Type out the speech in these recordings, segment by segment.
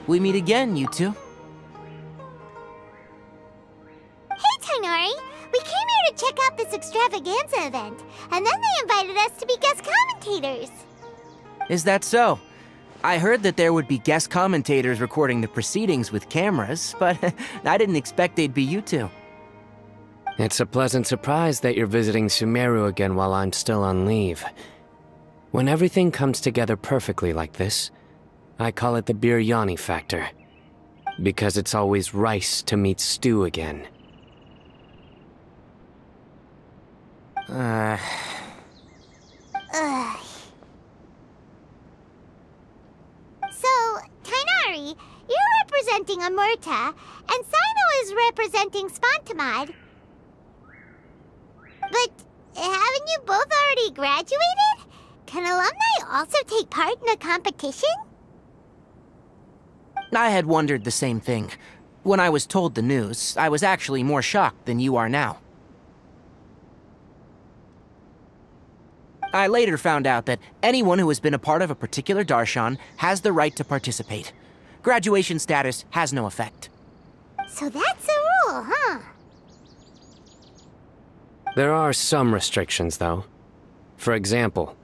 we meet again, you two. Hey, Tainari! We came here to check out this extravaganza event, and then they invited us to be guest commentators. Is that so? I heard that there would be guest commentators recording the proceedings with cameras, but I didn't expect they'd be you two. It's a pleasant surprise that you're visiting Sumeru again while I'm still on leave. When everything comes together perfectly like this, I call it the biryani factor. Because it's always rice to meet stew again. Ugh. So, Tainari, you're representing Amurta, and Sino is representing Spantamad. But haven't you both already graduated? Can alumni also take part in a competition? I had wondered the same thing. When I was told the news, I was actually more shocked than you are now. I later found out that anyone who has been a part of a particular darshan has the right to participate. Graduation status has no effect. So that's a rule, huh? There are some restrictions, though. For example,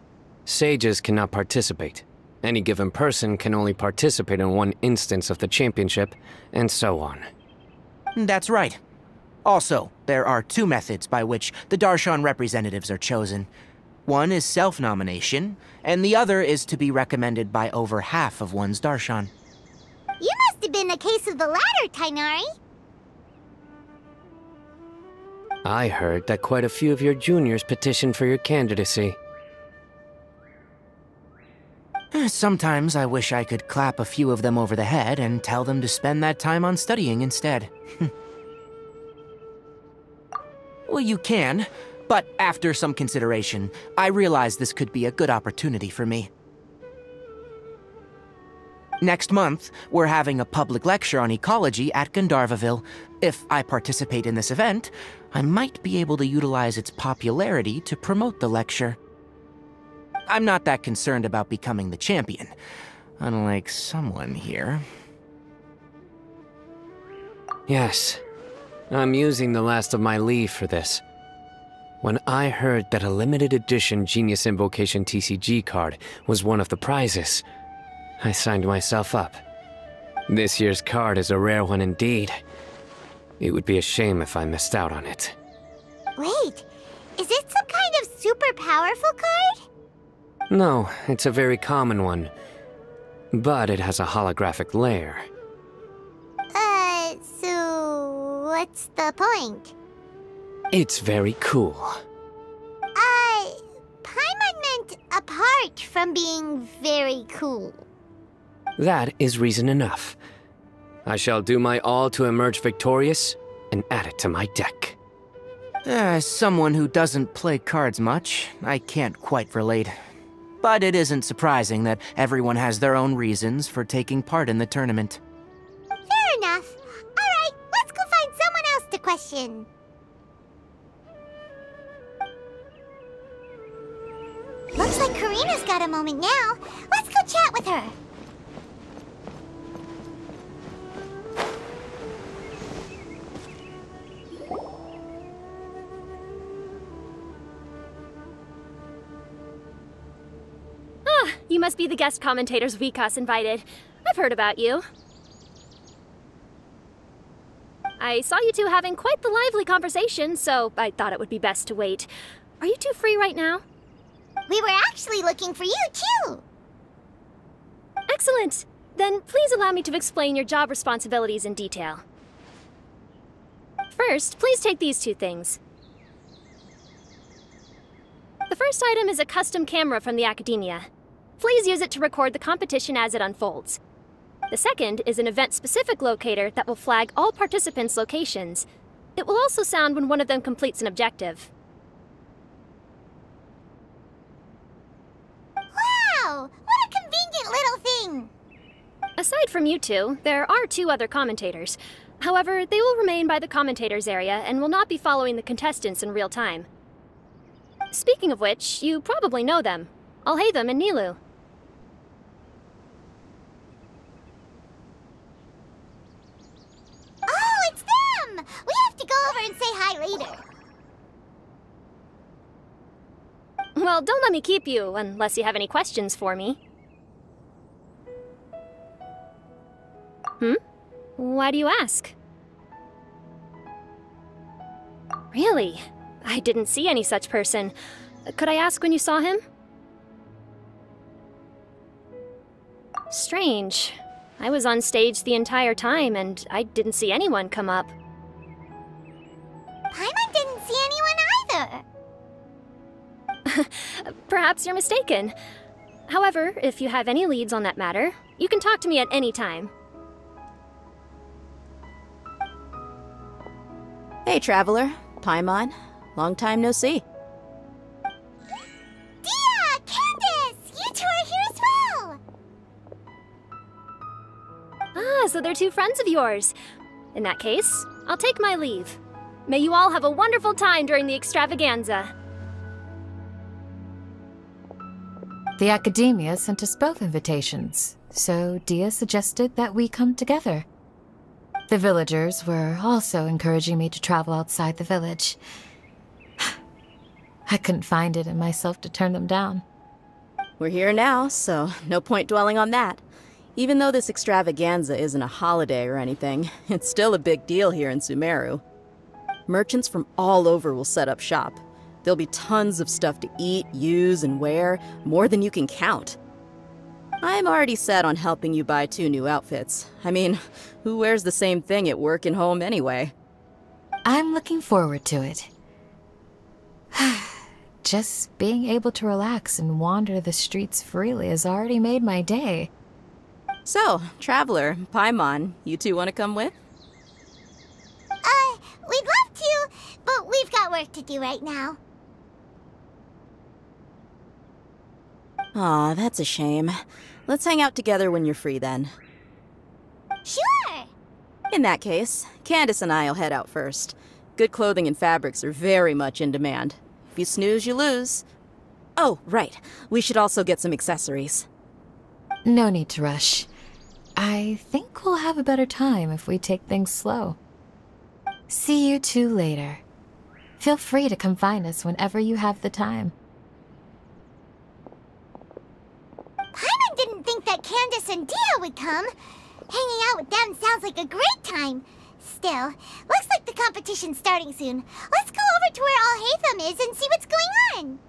sages cannot participate. Any given person can only participate in one instance of the championship, and so on. That's right. Also, there are two methods by which the darshan representatives are chosen. One is self-nomination, and the other is to be recommended by over half of one's darshan. You must have been a case of the latter, Tainari. I heard that quite a few of your juniors petitioned for your candidacy. Sometimes I wish I could clap a few of them over the head and tell them to spend that time on studying instead. Well, you can, but after some consideration, I realized this could be a good opportunity for me. Next month, we're having a public lecture on ecology at Gandharvaville. If I participate in this event, I might be able to utilize its popularity to promote the lecture. I'm not that concerned about becoming the champion, unlike someone here. Yes, I'm using the last of my leave for this. When I heard that a limited edition Genius Invocation TCG card was one of the prizes, I signed myself up. This year's card is a rare one indeed. It would be a shame if I missed out on it. Wait, is it some kind of super powerful card? No, it's a very common one. But it has a holographic layer. So what's the point? It's very cool. Paimon meant apart from being very cool. That is reason enough. I shall do my all to emerge victorious and add it to my deck. As someone who doesn't play cards much, I can't quite relate. But it isn't surprising that everyone has their own reasons for taking part in the tournament. Fair enough. Alright, let's go find someone else to question. Looks like Karina's got a moment now. Let's go chat with her. You must be the guest commentators Vikas invited. I've heard about you. I saw you two having quite the lively conversation, so I thought it would be best to wait. Are you two free right now? We were actually looking for you, too. Excellent! Then please allow me to explain your job responsibilities in detail. First, please take these two things. The first item is a custom camera from the Academia. Please use it to record the competition as it unfolds. The second is an event-specific locator that will flag all participants' locations. It will also sound when one of them completes an objective. Wow! What a convenient little thing! Aside from you two, there are two other commentators. However, they will remain by the commentators area and will not be following the contestants in real time. Speaking of which, you probably know them. Alhaitham and Nilu. try later. Well, don't let me keep you, unless you have any questions for me. Why do you ask? Really? I didn't see any such person. Could I ask when you saw him? Strange. I was on stage the entire time, and I didn't see anyone come up. Paimon didn't see anyone either. Perhaps you're mistaken. However, if you have any leads on that matter, you can talk to me at any time. Hey, Traveler. Paimon. Long time no see. Dia! Candace! You two are here as well! Ah, so they're two friends of yours. In that case, I'll take my leave. May you all have a wonderful time during the extravaganza. The Academia sent us both invitations, so Dia suggested that we come together. The villagers were also encouraging me to travel outside the village. I couldn't find it in myself to turn them down. We're here now, so no point dwelling on that. Even though this extravaganza isn't a holiday or anything, it's still a big deal here in Sumeru. Merchants from all over will set up shop. There'll be tons of stuff to eat, use, and wear, more than you can count. I'm already set on helping you buy 2 new outfits. I mean, who wears the same thing at work and home anyway? I'm looking forward to it. Just being able to relax and wander the streets freely has already made my day. So, Traveler, Paimon, you two want to come with? We'd love to, but we've got work to do right now. Aw, that's a shame. Let's hang out together when you're free then. Sure! In that case, Candace and I'll head out first. Good clothing and fabrics are very much in demand. If you snooze, you lose. Oh, right. We should also get some accessories. No need to rush. I think we'll have a better time if we take things slow. See you two later. Feel free to come find us whenever you have the time. Paimon didn't think that Candace and Dia would come. Hanging out with them sounds like a great time. Still, looks like the competition's starting soon. Let's go over to where Alhaitham is and see what's going on.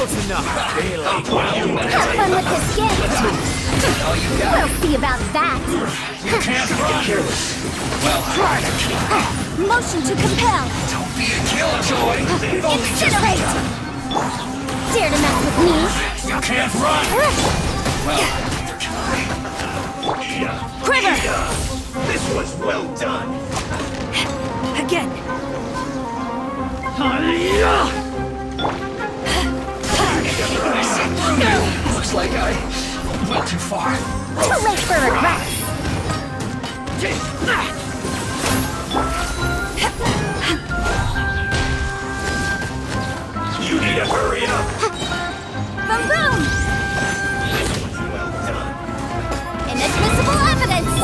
Enough. Have fun with this gift. We'll see about that. You can't run. Well, Motion to compel. don't be a killjoy. Incinerate. Dare to mess with me? You can't run. Well, Quiver. this was well done. Again. Looks like I went too far. Too late for regrets. You need to hurry up. Boom boom. This was well done. Inadmissible evidence.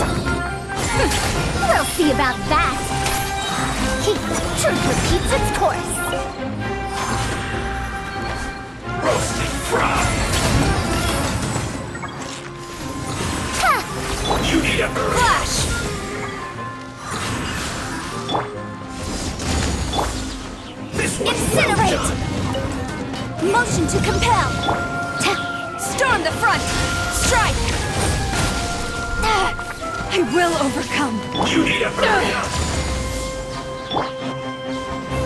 We'll see about that. Truth repeats its course. Roasted frog. You need a hurry. Flash. This was Incinerate. well done. Motion to compel. Storm the front. Strike. I will overcome. You need a hurry up.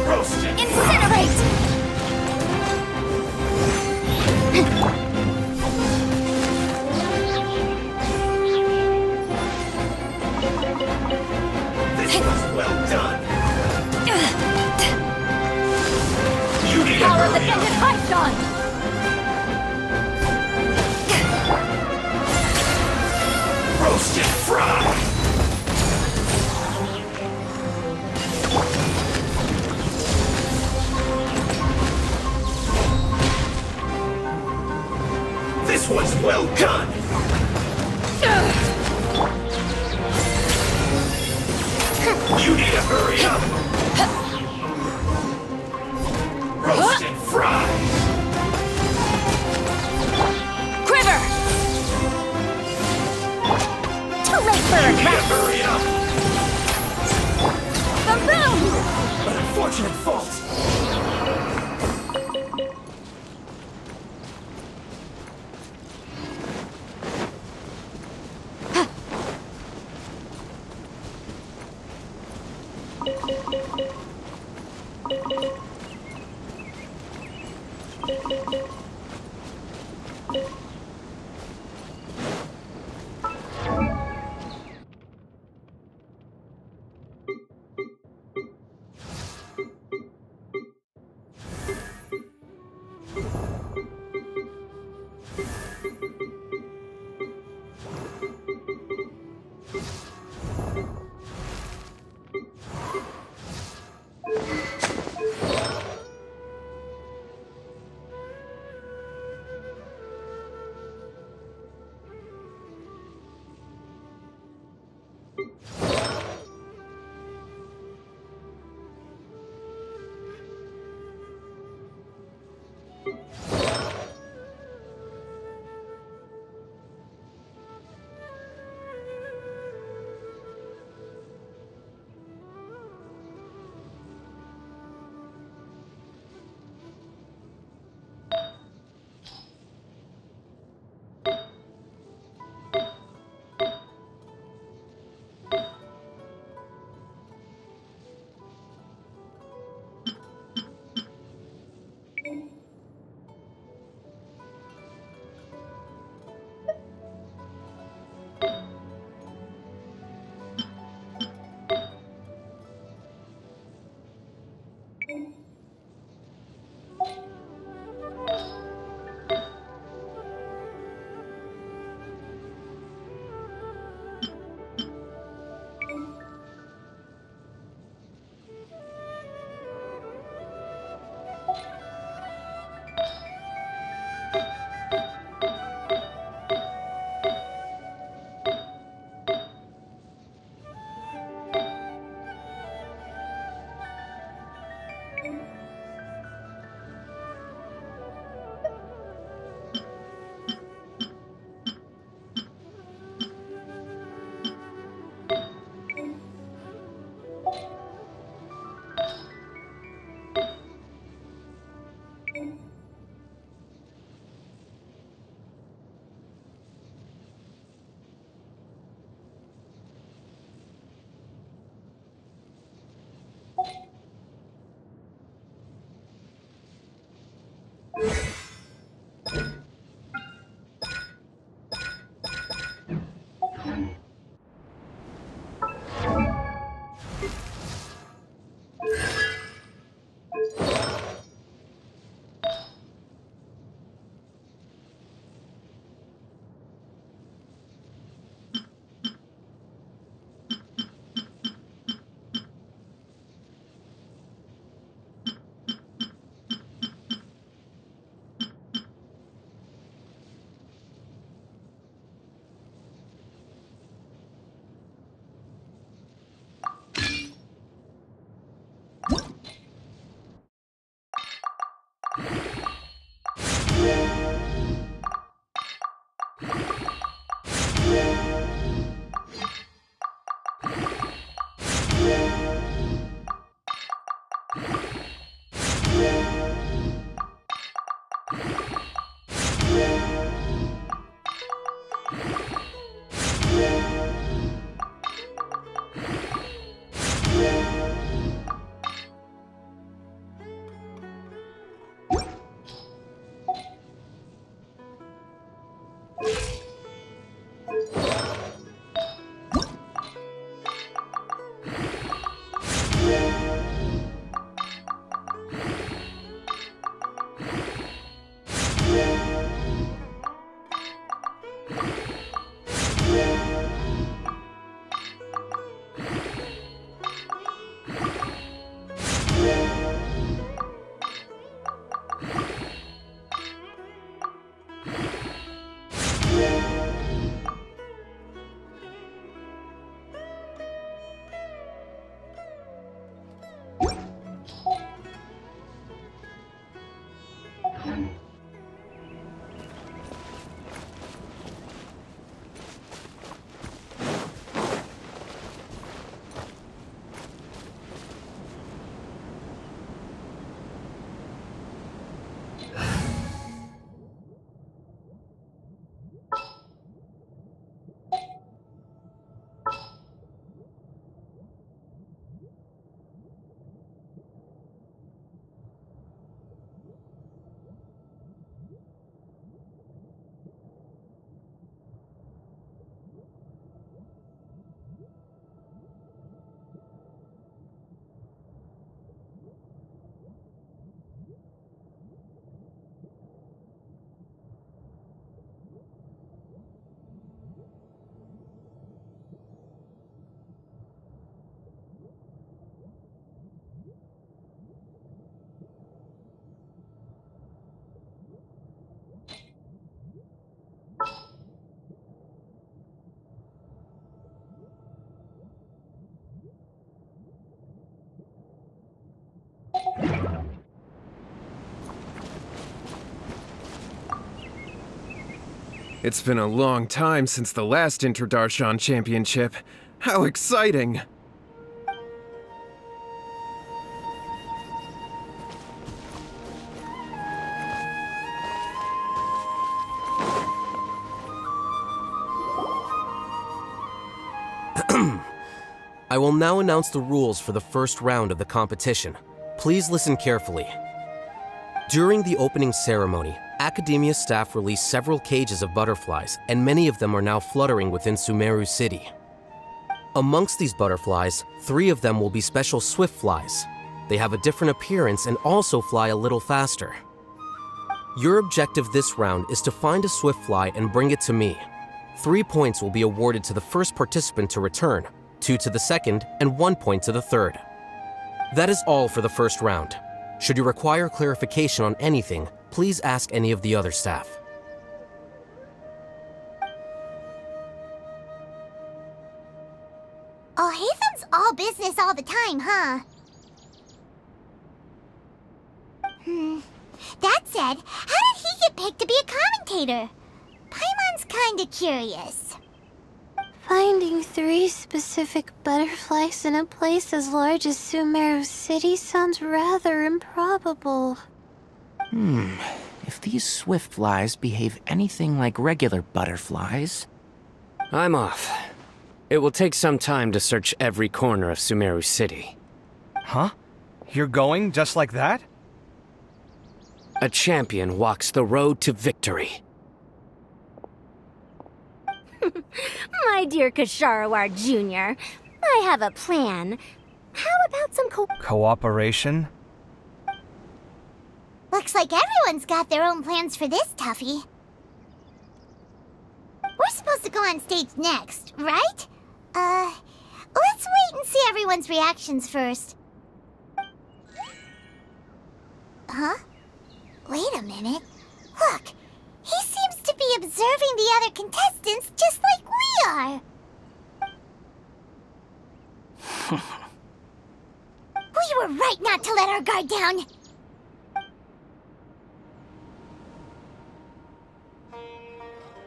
Roasted. Incinerate! This was well done. You need to Power the hurry up. Bandit Python! Roasted fry. This was well done. You need to hurry up. Roasted fry. Quiver! Too late for You a need to rest! hurry up. Boom! An unfortunate fault. It's been a long time since the last Interdarshan Championship. How exciting! I will now announce the rules for the first round of the competition. Please listen carefully. During the opening ceremony, Academia staff released several cages of butterflies, and many of them are now fluttering within Sumeru City. Amongst these butterflies, 3 of them will be special swift flies. They have a different appearance and also fly a little faster. Your objective this round is to find a swift fly and bring it to me. 3 points will be awarded to the first participant to return, 2 to the second, and 1 point to the third. That is all for the first round. Should you require clarification on anything, please ask any of the other staff. Oh, Haytham's all business all the time, huh? That said, how did he get picked to be a commentator? Paimon's kinda curious. Finding 3 specific butterflies in a place as large as Sumeru City sounds rather improbable. If these swift flies behave anything like regular butterflies... I'm off. It will take some time to search every corner of Sumeru City. Huh? You're going just like that? A champion walks the road to victory. My dear Kasharawar Jr., I have a plan. How about some Cooperation? Looks like everyone's got their own plans for this toughie. We're supposed to go on stage next, right? Let's wait and see everyone's reactions first. Huh? Wait a minute. Look, he seems to be observing the other contestants just like we are. We were right not to let our guard down.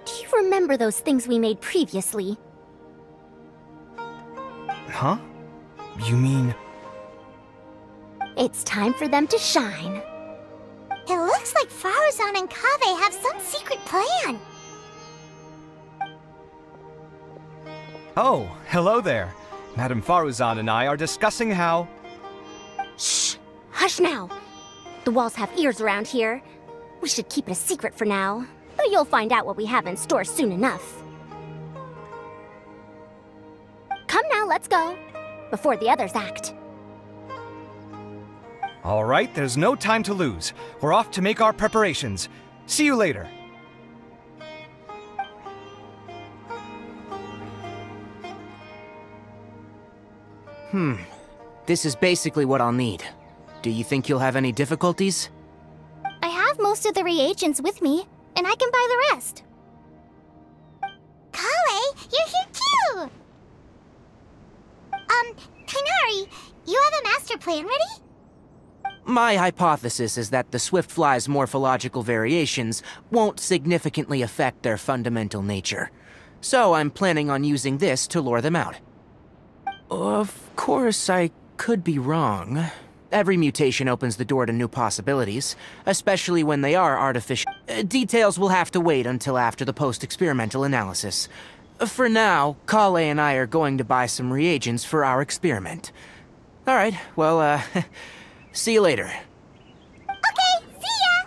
Do you remember those things we made previously? Huh? You mean... It's time for them to shine. It looks like Faruzan and Kaveh have some secret plan. Oh, hello there. Madame Faruzan and I are discussing how... Shh! Hush now! The walls have ears around here. We should keep it a secret for now, but you'll find out what we have in store soon enough. Come now, let's go, before the others act. All right, there's no time to lose. We're off to make our preparations. See you later. This is basically what I'll need. Do you think you'll have any difficulties? I have most of the reagents with me, and I can buy the rest. Kale, you're here too! Kainari, you have a master plan ready? My hypothesis is that the swift fly's morphological variations won't significantly affect their fundamental nature. So I'm planning on using this to lure them out. Of course, I could be wrong. Every mutation opens the door to new possibilities, especially when they are artificial. Details will have to wait until after the post-experimental analysis. For now, Kale and I are going to buy some reagents for our experiment. Alright, well, see you later. Okay, see ya!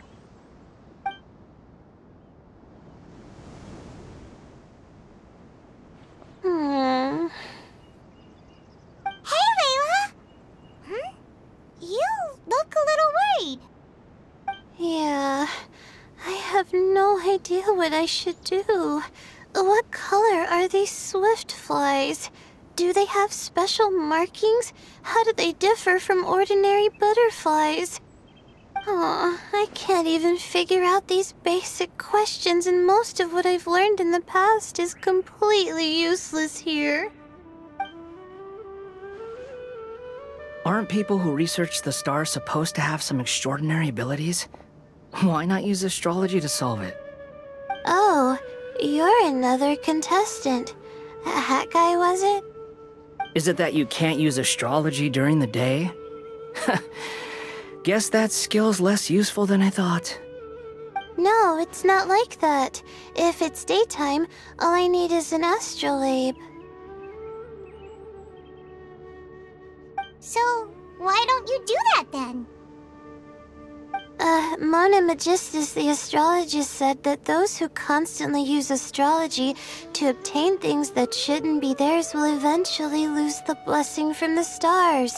Hey, Layla! You look a little worried. Yeah, I have no idea what I should do. What color are these swift flies? Do they have special markings? How do they differ from ordinary butterflies? I can't even figure out these basic questions, and most of what I've learned in the past is completely useless here. Aren't people who research the stars supposed to have some extraordinary abilities? Why not use astrology to solve it? Oh, you're another contestant. Hat guy, was it? Is it that you can't use astrology during the day? Guess that skill's less useful than I thought. No, it's not like that. If it's daytime, all I need is an astrolabe. So, why don't you do that then? Mona Magistus, the astrologist, said that those who constantly use astrology to obtain things that shouldn't be theirs will eventually lose the blessing from the stars.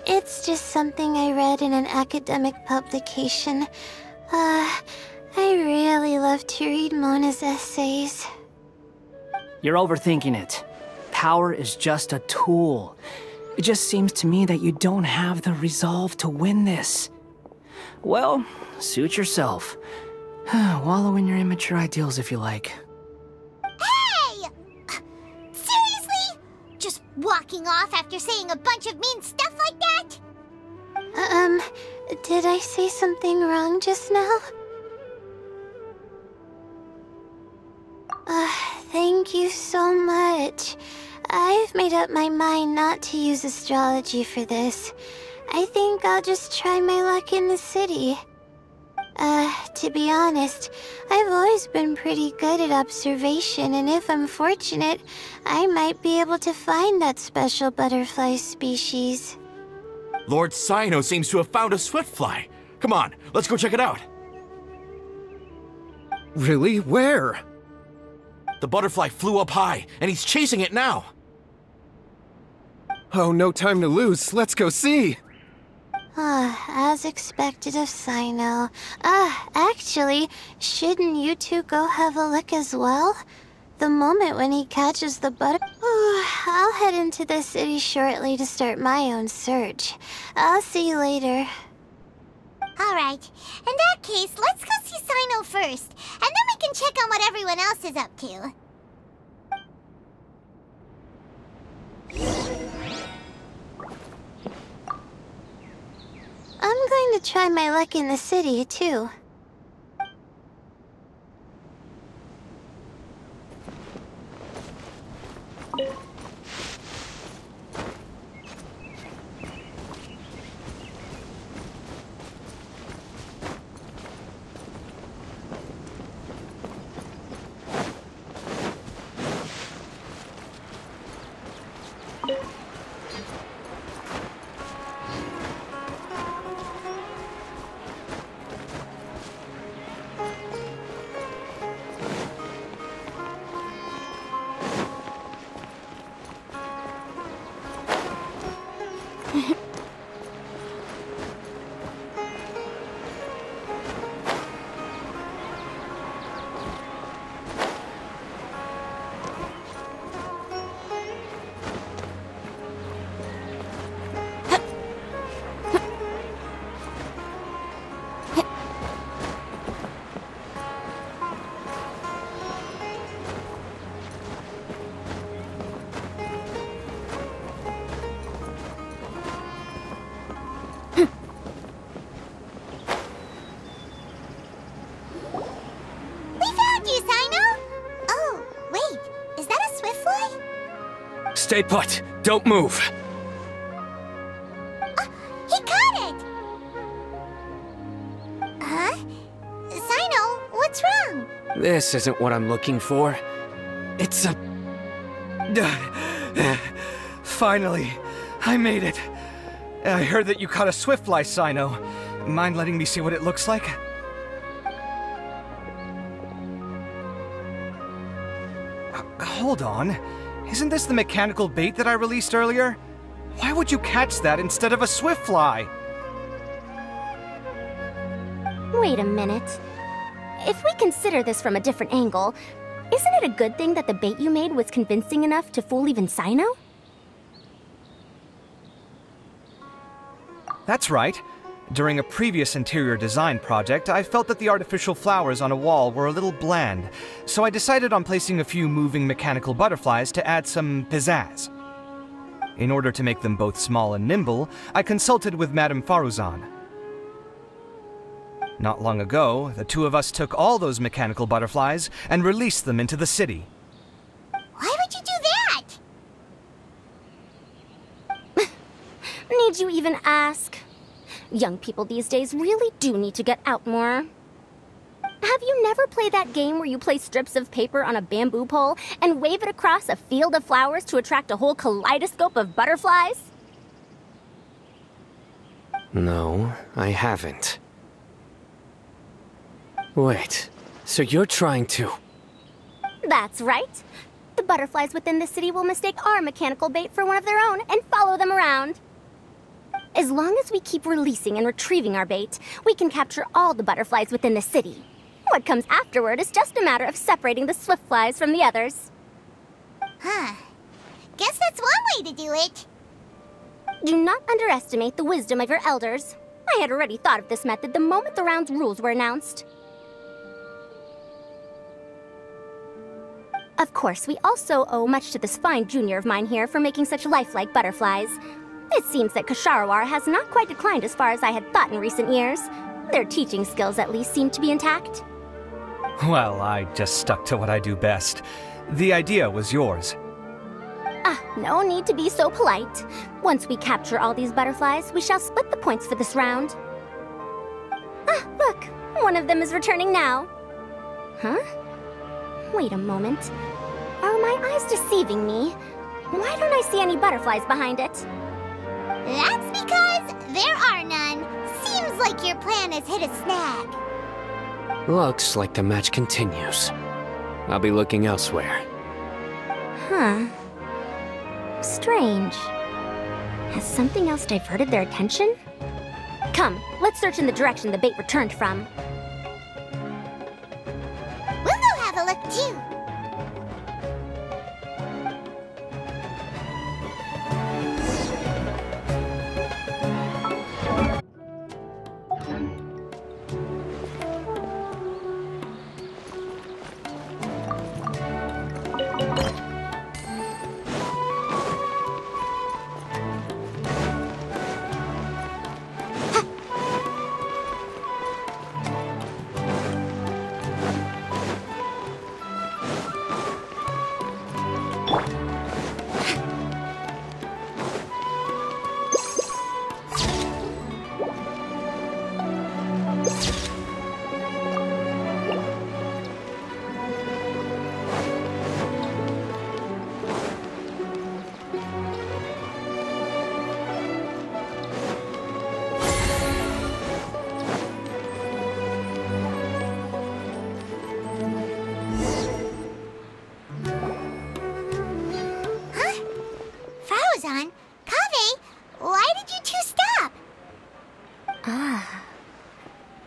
It's just something I read in an academic publication. I really love to read Mona's essays. You're overthinking it. Power is just a tool. It just seems to me that you don't have the resolve to win this. Well, suit yourself. Wallow in your immature ideals if you like. Hey! Seriously? Just walking off after saying a bunch of mean stuff like that? Did I say something wrong just now? Thank you so much. I've made up my mind not to use astrology for this. I think I'll just try my luck in the city. To be honest, I've always been pretty good at observation, and if I'm fortunate, I might be able to find that special butterfly species. Lord Cyno seems to have found a swiftfly. Come on, let's go check it out. Really? Where? The butterfly flew up high, and he's chasing it now. Oh, no time to lose. Let's go see. As expected of Cyno. Actually, shouldn't you two go have a look as well? The moment when he catches the I'll head into the city shortly to start my own search. I'll see you later. Alright, in that case, let's go see Cyno first, and then we can check on what everyone else is up to. I'm going to try my luck in the city, too. Stay put. Don't move. He caught it! Huh? Cyno, what's wrong? This isn't what I'm looking for. It's a... Finally, I made it. I heard that you caught a swiftfly, Cyno. Mind letting me see what it looks like? Hold on. Isn't this the mechanical bait that I released earlier? Why would you catch that instead of a swiftfly? Wait a minute. If we consider this from a different angle, isn't it a good thing that the bait you made was convincing enough to fool even Cyno? That's right. During a previous interior design project, I felt that the artificial flowers on a wall were a little bland, so I decided on placing a few moving mechanical butterflies to add some pizzazz. In order to make them both small and nimble, I consulted with Madame Faruzan. Not long ago, the two of us took all those mechanical butterflies and released them into the city. Why would you do that? Need you even ask? Young people these days really do need to get out more. Have you never played that game where you place strips of paper on a bamboo pole and wave it across a field of flowers to attract a whole kaleidoscope of butterflies? No, I haven't. Wait, so you're trying to... That's right. The butterflies within the city will mistake our mechanical bait for one of their own and follow them around. As long as we keep releasing and retrieving our bait, we can capture all the butterflies within the city. What comes afterward is just a matter of separating the swift flies from the others. Huh. Guess that's one way to do it. Do not underestimate the wisdom of your elders. I had already thought of this method the moment the round's rules were announced. Of course, we also owe much to this fine junior of mine here for making such lifelike butterflies. It seems that Kasharawar has not quite declined as far as I had thought in recent years. Their teaching skills at least seem to be intact. Well, I just stuck to what I do best. The idea was yours. No need to be so polite. Once we capture all these butterflies, we shall split the points for this round. Look, one of them is returning now. Huh? Wait a moment. Are my eyes deceiving me? Why don't I see any butterflies behind it? That's because there are none. Seems like your plan has hit a snag. Looks like the match continues. I'll be looking elsewhere. Huh. Strange. Has something else diverted their attention? Come, let's search in the direction the bait returned from. We'll go have a look too.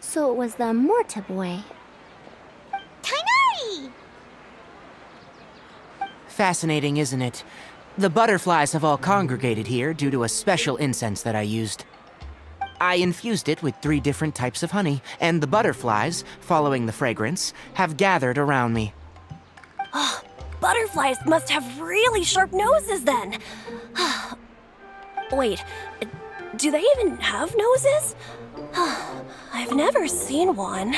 So it was the Morta boy. Tainari! Fascinating, isn't it? The butterflies have all congregated here due to a special incense that I used. I infused it with 3 different types of honey, and the butterflies, following the fragrance, have gathered around me. Oh, butterflies must have really sharp noses then. Wait, do they even have noses? I've never seen one.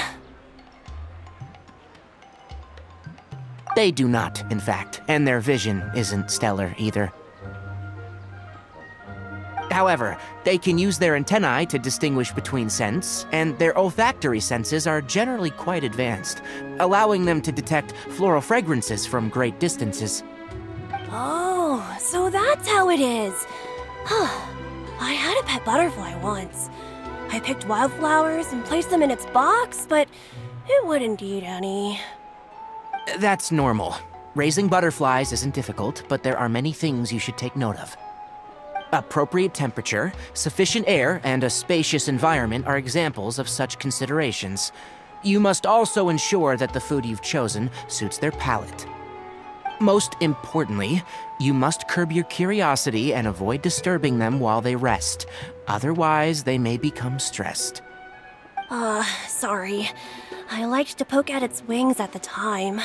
They do not, in fact, and their vision isn't stellar either. However, they can use their antennae to distinguish between scents, and their olfactory senses are generally quite advanced, allowing them to detect floral fragrances from great distances. Oh, so that's how it is. I had a pet butterfly once. I picked wildflowers and placed them in its box, but it wouldn't eat any. That's normal. Raising butterflies isn't difficult, but there are many things you should take note of. Appropriate temperature, sufficient air, and a spacious environment are examples of such considerations. You must also ensure that the food you've chosen suits their palate. Most importantly, you must curb your curiosity and avoid disturbing them while they rest. Otherwise, they may become stressed. Sorry. I liked to poke at its wings at the time.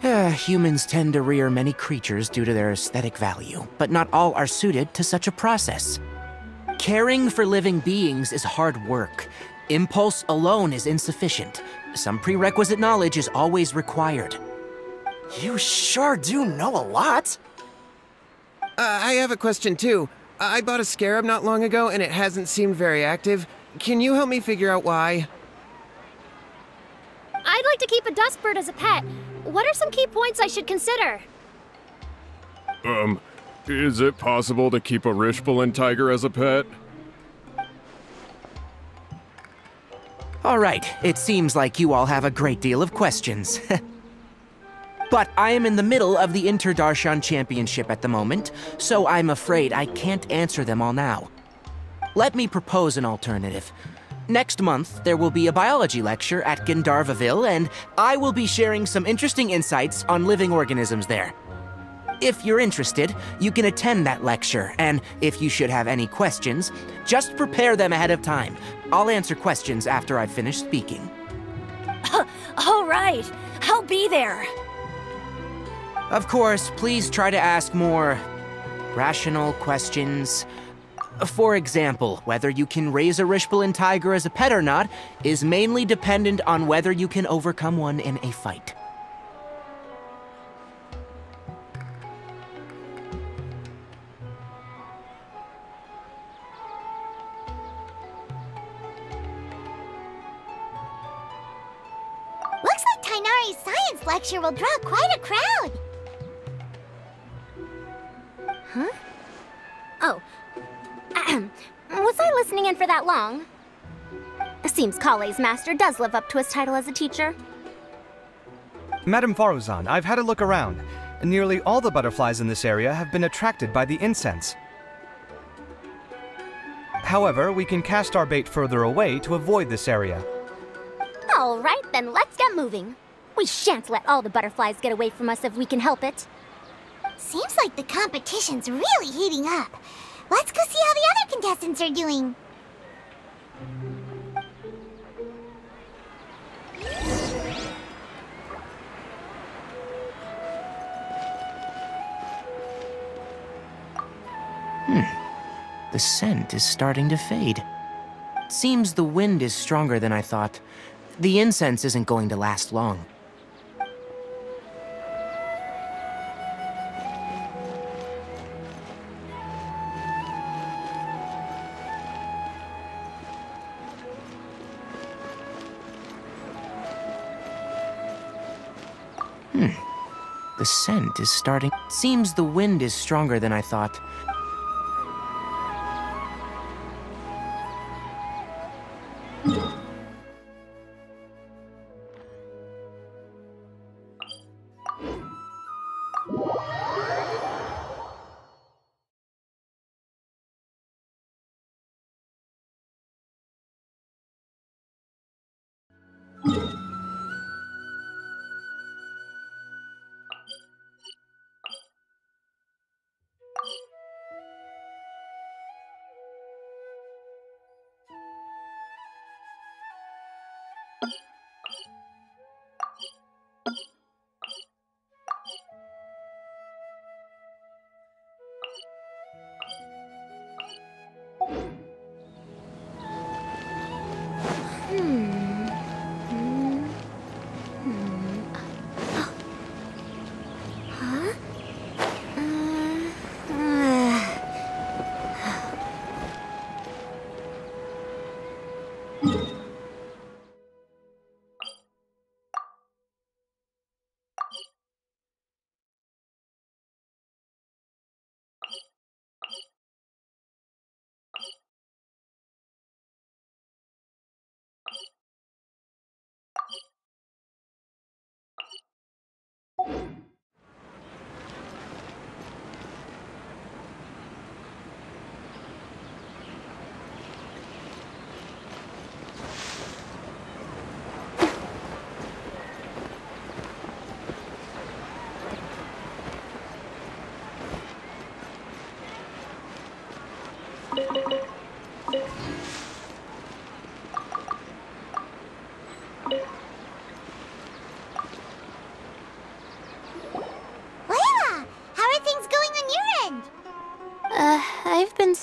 Humans tend to rear many creatures due to their aesthetic value, but not all are suited to such a process. Caring for living beings is hard work. Impulse alone is insufficient. Some prerequisite knowledge is always required. You sure do know a lot. I have a question too. I bought a scarab not long ago and it hasn't seemed very active. Can you help me figure out why? I'd like to keep a dustbird as a pet. What are some key points I should consider? Is it possible to keep a Rishbalin tiger as a pet? All right, it seems like you all have a great deal of questions. But I am in the middle of the Inter-Darshan Championship at the moment, so I'm afraid I can't answer them all now. Let me propose an alternative. Next month, there will be a biology lecture at Gandharvaville, and I will be sharing some interesting insights on living organisms there. If you're interested, you can attend that lecture, and if you should have any questions, just prepare them ahead of time. I'll answer questions after I've finished speaking. All right, I'll be there. Of course, please try to ask more rational questions. For example, whether you can raise a Rishbalin tiger as a pet or not is mainly dependent on whether you can overcome one in a fight. Looks like Tainari's science lecture will draw quite a crowd. Huh? Oh. Was I listening in for that long? Seems Kale's master does live up to his title as a teacher. Madame Faruzan, I've had a look around. Nearly all the butterflies in this area have been attracted by the incense. However, we can cast our bait further away to avoid this area. All right, then let's get moving. We shan't let all the butterflies get away from us if we can help it. Seems like the competition's really heating up. Let's go see how the other contestants are doing. The scent is starting to fade. Seems the wind is stronger than I thought. The incense isn't going to last long. The scent is starting... Seems the wind is stronger than I thought.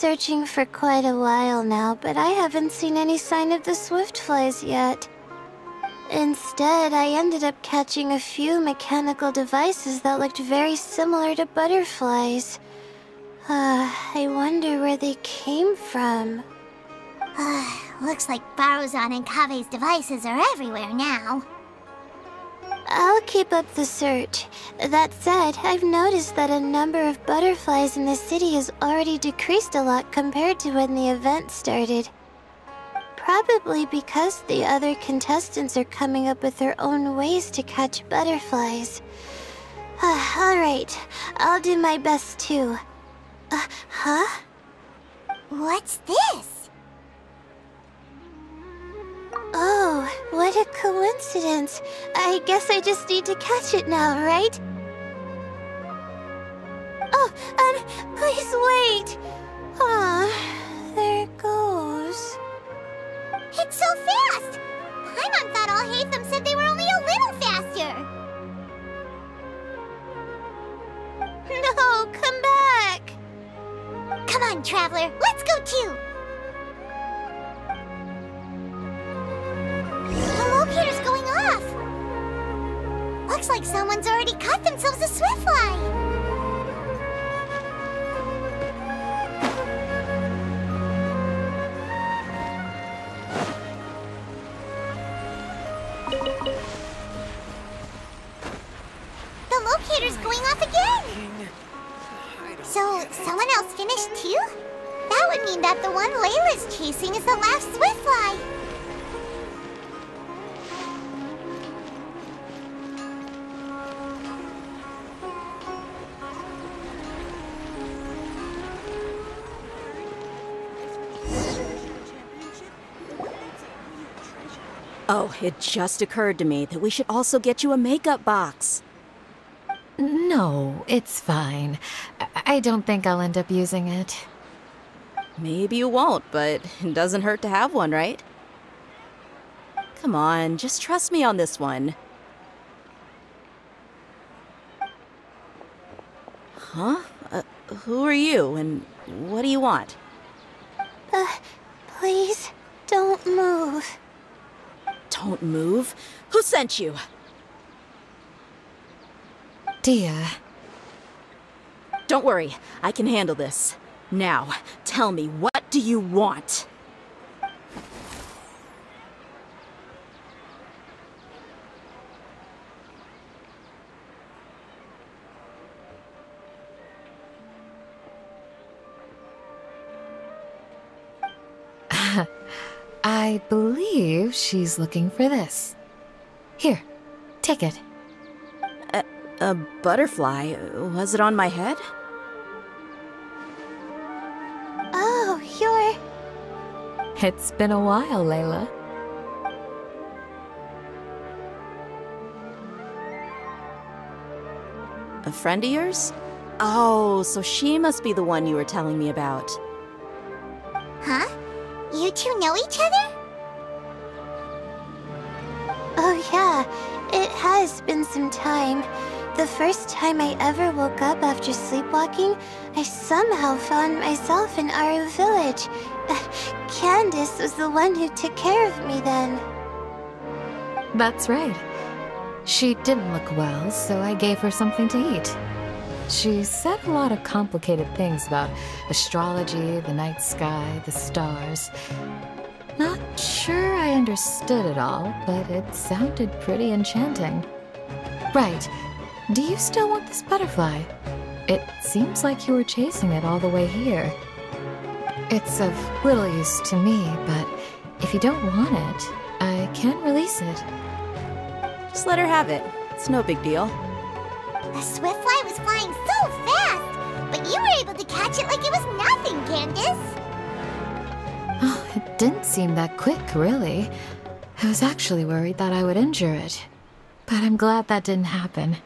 searching for quite a while now, but I haven't seen any sign of the swiftflies yet. Instead, I ended up catching a few mechanical devices that looked very similar to butterflies. I wonder where they came from. Looks like Barozan and Kave's devices are everywhere now. I'll keep up the search. That said, I've noticed that a number of butterflies in the city has already decreased a lot compared to when the event started. Probably because the other contestants are coming up with their own ways to catch butterflies. Alright, I'll do my best too. Huh? What's this? Oh, what a coincidence. I guess I just need to catch it now, right? Oh, please wait. Aw, there it goes. It's so fast! Paimon thought all Hatham said they were only a little faster. No, come back! Come on, Traveler, let's go too! The locator's going off! Looks like someone's already caught themselves a swiftfly! The locator's going off again! So, someone else finished too? That would mean that the one Layla's chasing is the last swiftfly. Oh, it just occurred to me that we should also get you a makeup box. No, it's fine. I don't think I'll end up using it. Maybe you won't, but it doesn't hurt to have one, right? Come on, just trust me on this one. Huh? Who are you, and what do you want? Please, don't move. Don't move? Who sent you? Dia. Don't worry, I can handle this. Now, tell me, what do you want? I believe she's looking for this. Here, take it. A butterfly? Was it on my head? Oh, you're... It's been a while, Layla. A friend of yours? Oh, so she must be the one you were telling me about. Huh? You two know each other? Oh yeah, it has been some time. The first time I ever woke up after sleepwalking, I somehow found myself in Aru village. Candace was the one who took care of me then. That's right. She didn't look well, so I gave her something to eat. She said a lot of complicated things about astrology, the night sky, the stars. Not sure I understood it all, but it sounded pretty enchanting. Right. Do you still want this butterfly? It seems like you were chasing it all the way here. It's of little use to me, but if you don't want it, I can't release it. Just let her have it. It's no big deal. The swiftfly was flying so fast, but you were able to catch it like it was nothing, Candace. Oh, it didn't seem that quick, really. I was actually worried that I would injure it, but I'm glad that didn't happen.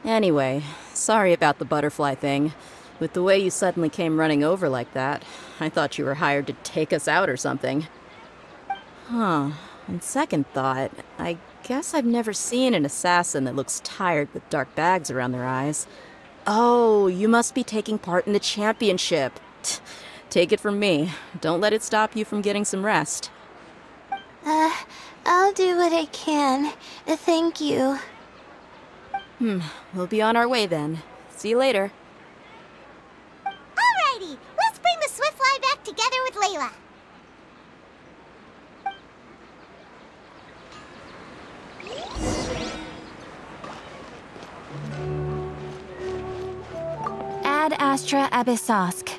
Anyway, sorry about the butterfly thing. With the way you suddenly came running over like that, I thought you were hired to take us out or something. Huh. On second thought, I guess I've never seen an assassin that looks tired with dark bags around their eyes. Oh, you must be taking part in the championship. Take it from me. Don't let it stop you from getting some rest. I'll do what I can. Thank you. We'll be on our way then. See you later. Alrighty, let's bring the Swiftfly back together with Layla. Ad Astra Abyssosk.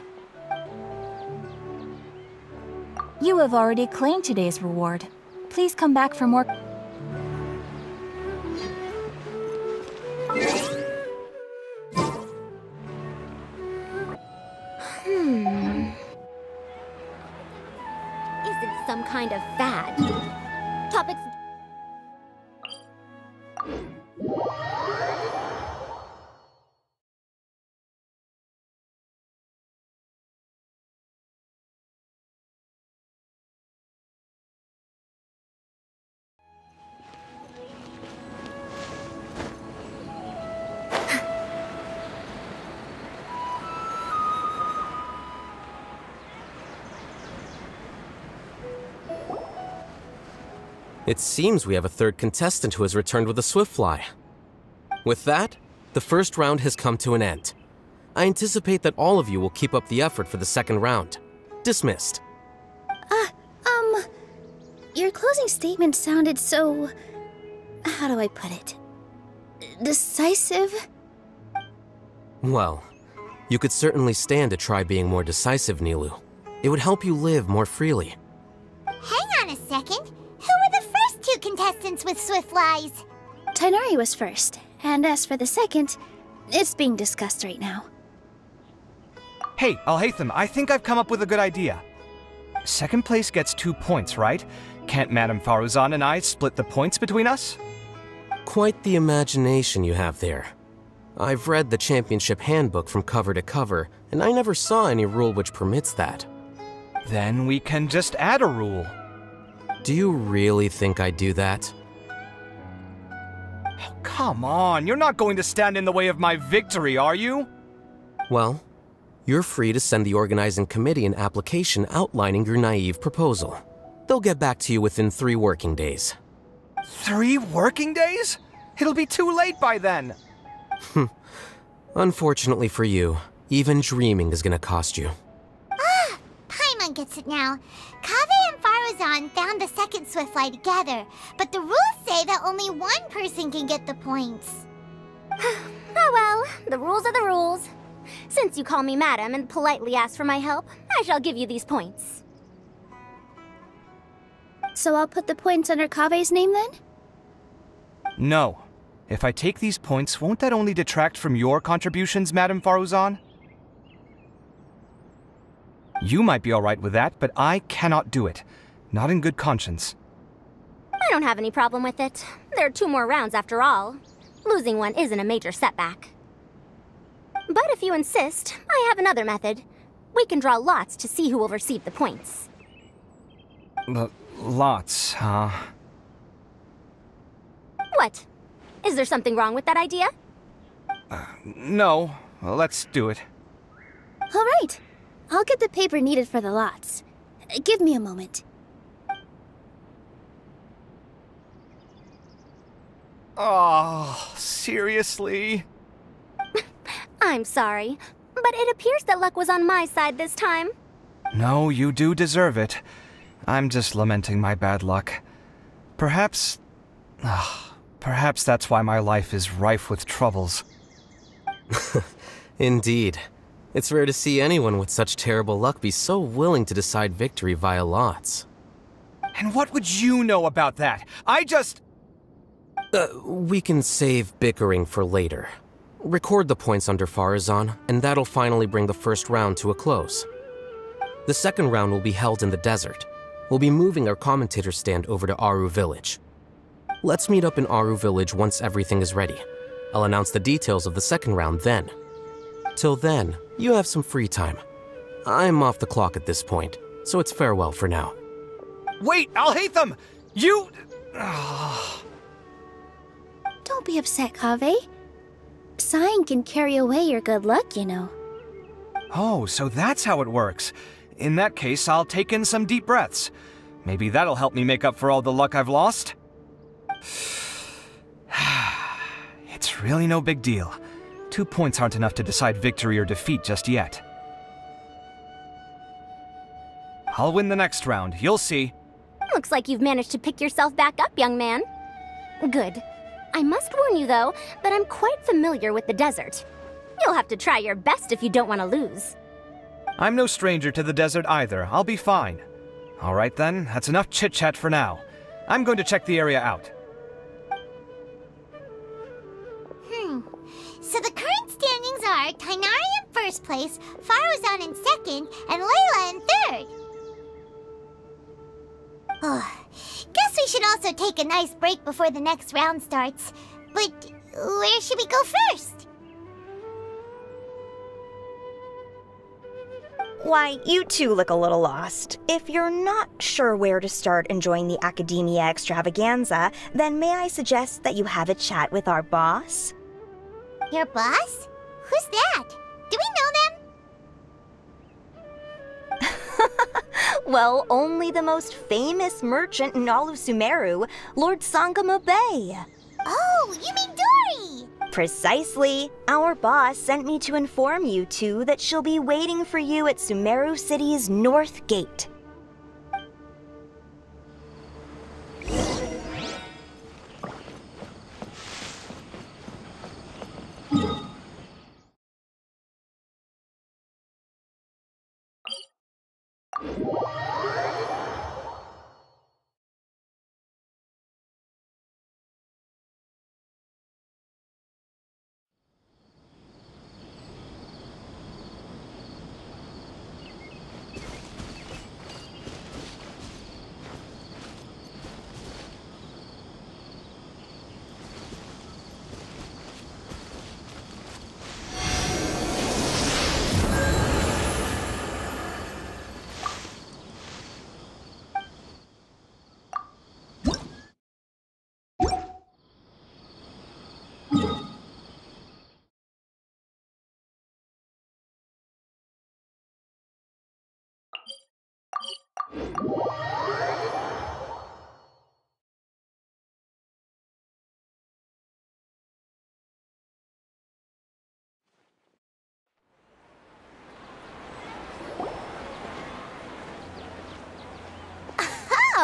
You have already claimed today's reward. Please come back for more. Isn't some kind of fad. Topics. It seems we have a third contestant who has returned with a Swiftfly. With that, the first round has come to an end. I anticipate that all of you will keep up the effort for the second round. Dismissed. Your closing statement sounded so... how do I put it? Decisive? Well, you could certainly stand to try being more decisive, Nilu. It would help you live more freely. Hang on a second. Who were the first two contestants with Swiftflies? Tighnari was first, and as for the second, it's being discussed right now. Hey, Alhaitham, I think I've come up with a good idea. Second place gets 2 points, right? Can't Madame Faruzan and I split the points between us? Quite the imagination you have there. I've read the championship handbook from cover to cover, and I never saw any rule which permits that. Then we can just add a rule. Do you really think I'd do that? Oh, come on, you're not going to stand in the way of my victory, are you? Well, you're free to send the organizing committee an application outlining your naive proposal. They'll get back to you within 3 working days. 3 working days? It'll be too late by then. Unfortunately for you, even dreaming is gonna cost you. Paimon gets it now. Kaveh and Faruzan found the second Swiftfly together, but the rules say that only one person can get the points. Oh well, the rules are the rules. Since you call me madam and politely ask for my help, I shall give you these points. So I'll put the points under Kaveh's name then? No. If I take these points, won't that only detract from your contributions, Madame Faruzan? You might be alright with that, but I cannot do it. Not in good conscience. I don't have any problem with it. There are 2 more rounds after all. Losing one isn't a major setback. But if you insist, I have another method. We can draw lots to see who will receive the points. Lots, huh? What? Is there something wrong with that idea? No. Well, let's do it. All right. I'll get the paper needed for the lots. Give me a moment. Oh, seriously? I'm sorry, but it appears that luck was on my side this time. No, you do deserve it. I'm just lamenting my bad luck. Perhaps that's why my life is rife with troubles. Indeed. It's rare to see anyone with such terrible luck be so willing to decide victory via lots. And what would you know about that? I just... We can save bickering for later. Record the points under Faruzan, and that'll finally bring the first round to a close. The second round will be held in the desert. We'll be moving our commentator stand over to Aru Village. Let's meet up in Aru Village once everything is ready. I'll announce the details of the second round then. Till then, you have some free time. I'm off the clock at this point, so it's farewell for now. Wait, Alhaitham! You... Don't be upset, Kaveh. Sighing can carry away your good luck, you know. Oh, so that's how it works. In that case, I'll take in some deep breaths. Maybe that'll help me make up for all the luck I've lost. It's really no big deal. 2 points aren't enough to decide victory or defeat just yet. I'll win the next round, you'll see. Looks like you've managed to pick yourself back up, young man. Good. I must warn you, though, that I'm quite familiar with the desert. You'll have to try your best if you don't want to lose. I'm no stranger to the desert either. I'll be fine. All right then, that's enough chit-chat for now. I'm going to check the area out. So the current standings are Tighnari in first place, Faruzan in second, and Layla in third. Guess we should also take a nice break before the next round starts. But where should we go first? Why, you two look a little lost. If you're not sure where to start enjoying the Academia Extravaganza, then may I suggest that you have a chat with our boss? Your boss? Who's that? Do we know them? Well, only the most famous merchant in all of Sumeru, Lord Sangamo Bay. Oh, you mean Dory! Precisely. Our boss sent me to inform you two that she'll be waiting for you at Sumeru City's North Gate.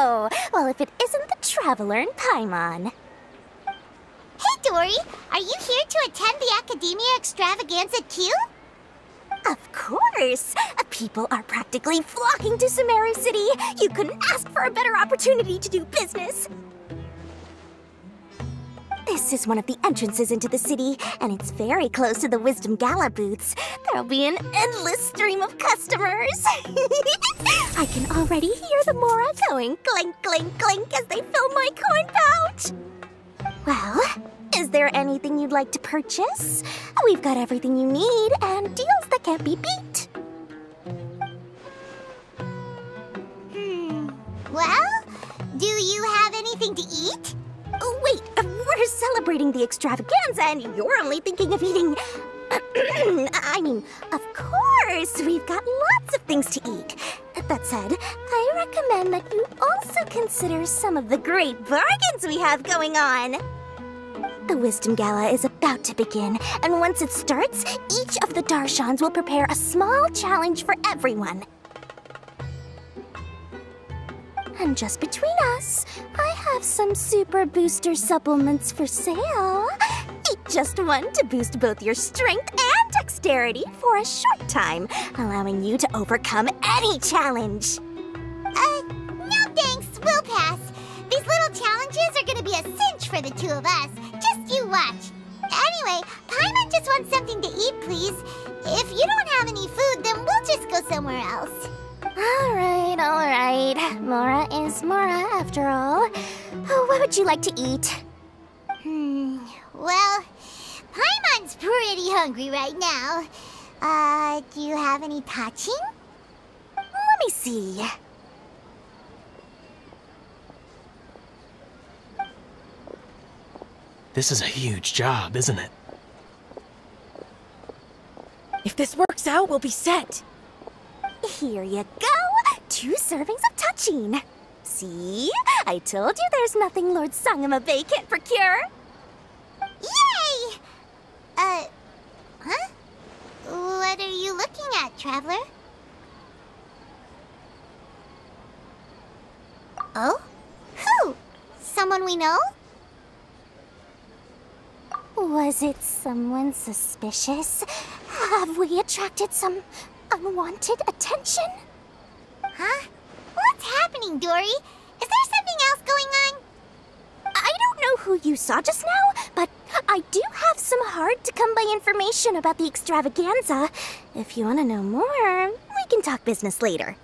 Oh, well, if it isn't the Traveler in Paimon. Hey, Dory! Are you here to attend the Academia Extravaganza too? Of course! People are practically flocking to Sumeru City. You couldn't ask for a better opportunity to do business. This is one of the entrances into the city, and it's very close to the Wisdom Gala booths. There'll be an endless stream of customers. I can already hear the Mora going clink, clink, clink as they fill my coin pouch. Well, is there anything you'd like to purchase? We've got everything you need and deals that can't be beat. Well, do you have anything to eat? Oh, wait, we're celebrating the extravaganza and you're only thinking of eating... I mean, of course, we've got lots of things to eat. That said, I recommend that you also consider some of the great bargains we have going on. The Wisdom Gala is about to begin, and once it starts, each of the Darshans will prepare a small challenge for everyone. And just between us, I have some super booster supplements for sale. Eat just one to boost both your strength and dexterity for a short time, allowing you to overcome any challenge. No thanks, we'll pass. These little challenges are gonna be a cinch for the two of us. Just you watch. Anyway, Paimon just wants something to eat, please. If you don't have any food, then we'll just go somewhere else. All right. Mora is Mora, after all. Oh, what would you like to eat? Well, Paimon's pretty hungry right now. Do you have any touching? Let me see. This is a huge job, isn't it? this works out, we'll be set. Here you go! 2 servings of touching. See? I told you there's nothing Lord Sangamabay can't procure. Yay! Huh? What are you looking at, Traveler? Oh? Who? Someone we know? Was it someone suspicious? Have we attracted some unwanted attention? Huh? What's happening, Dory? Is there something else going on? I don't know who you saw just now, but I do have some hard-to-come-by information about the extravaganza. If you want to know more, we can talk business later.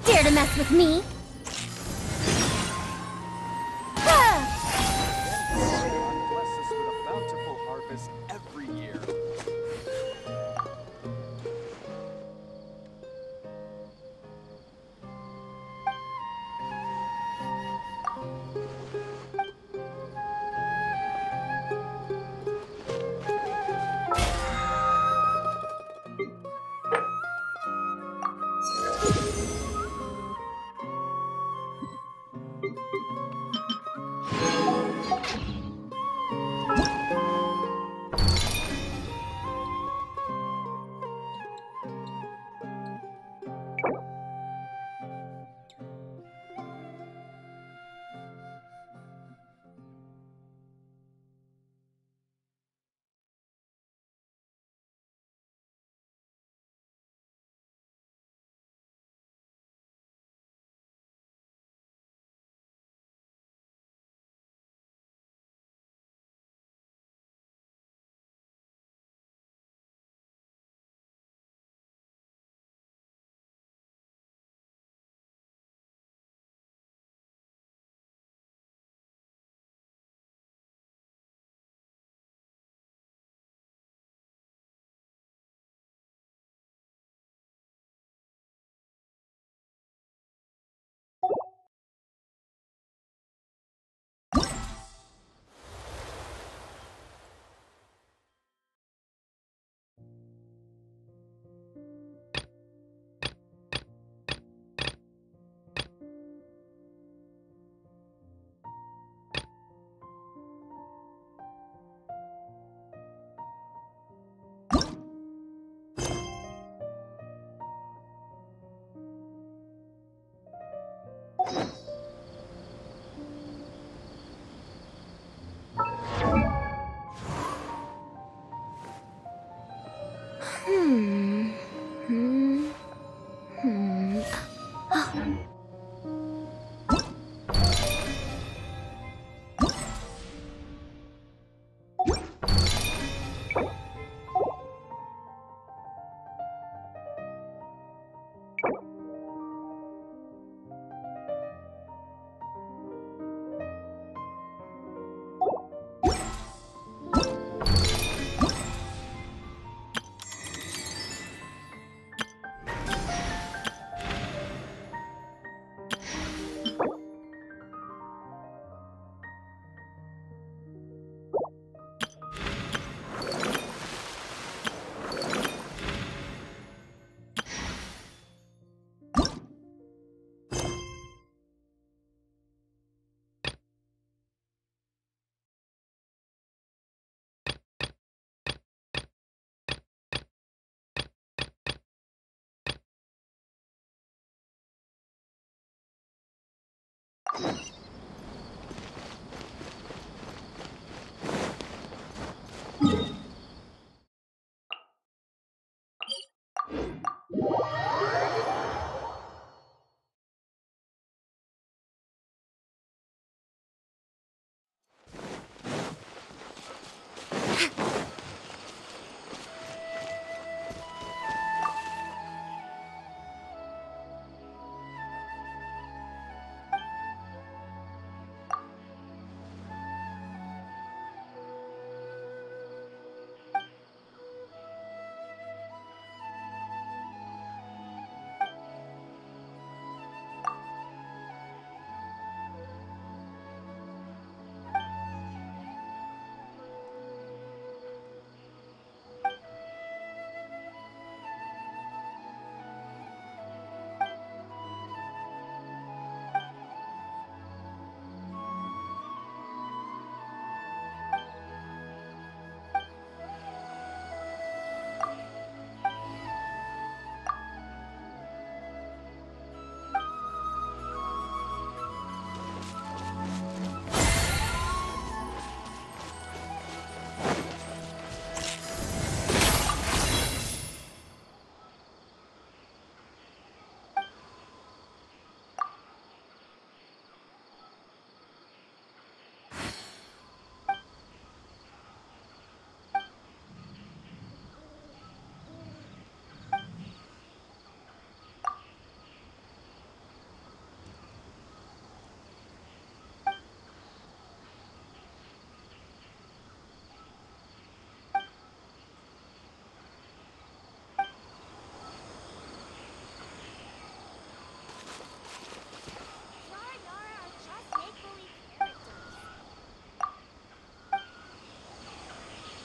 Dare to mess with me? Bless us with a bountiful harvest every year.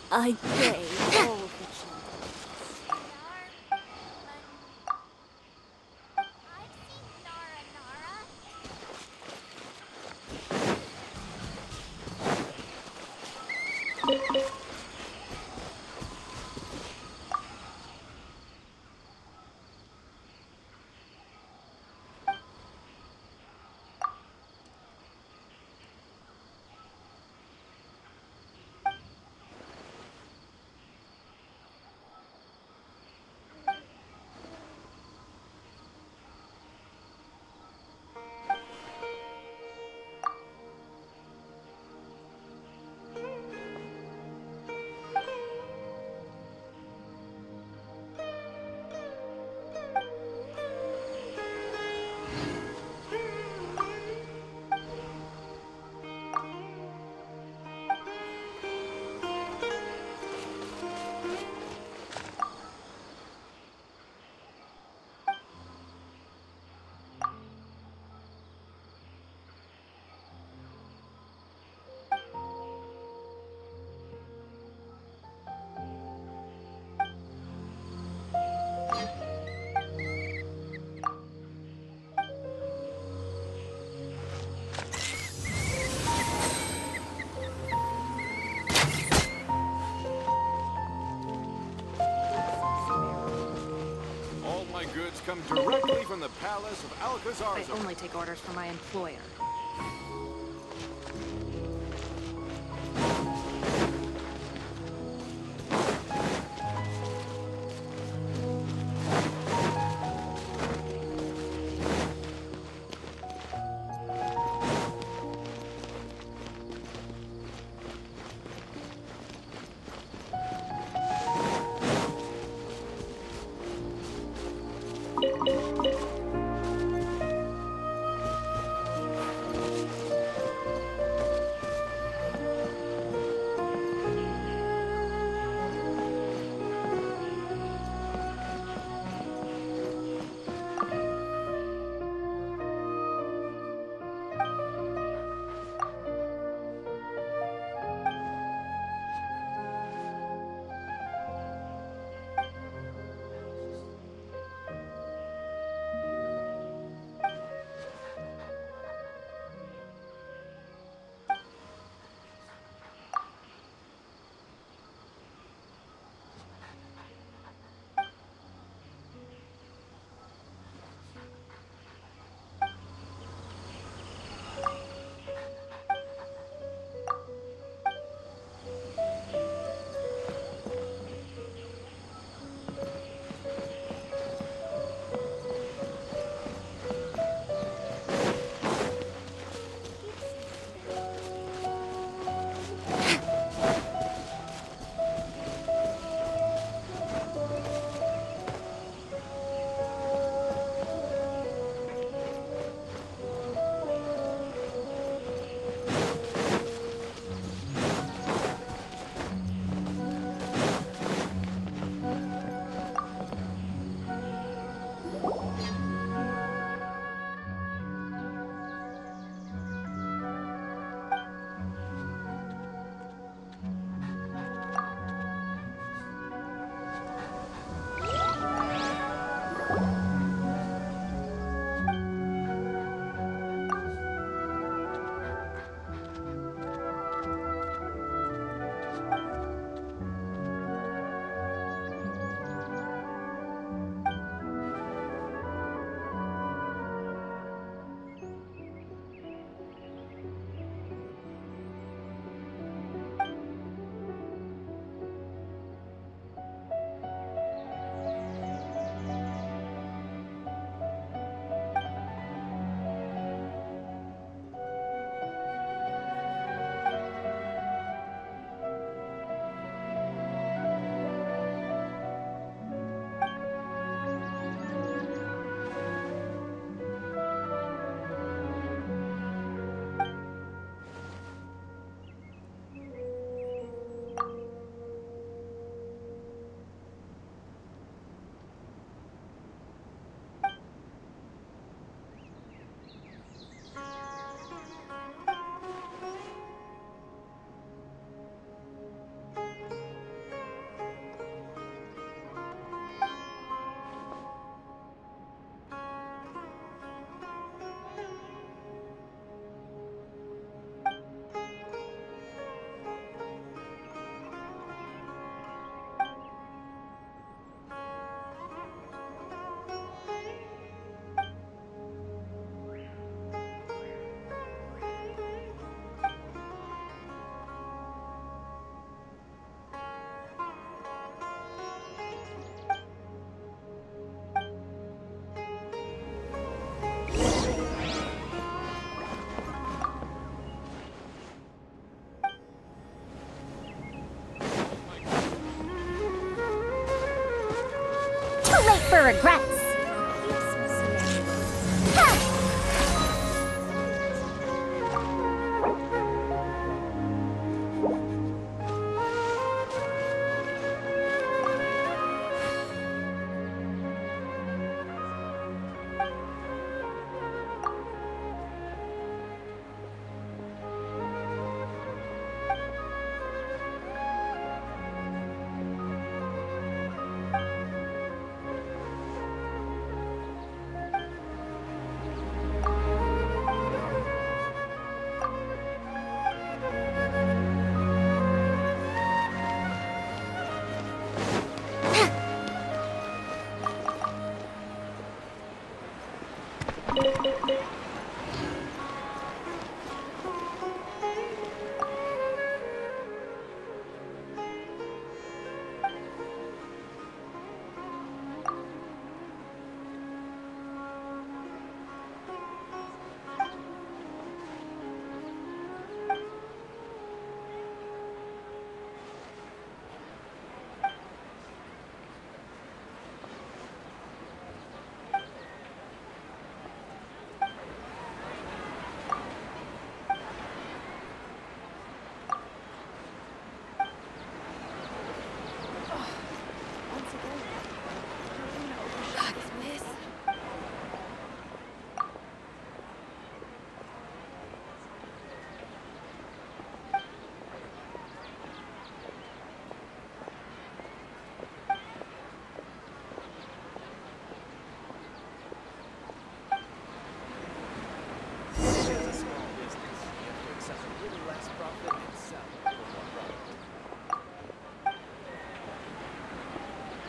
I gave all of the goods come directly from the palace of Alcazar. I only take orders from my employer. late for regrets.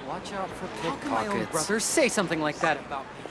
Watch out for pickpockets. How can my own brother say something like that about me?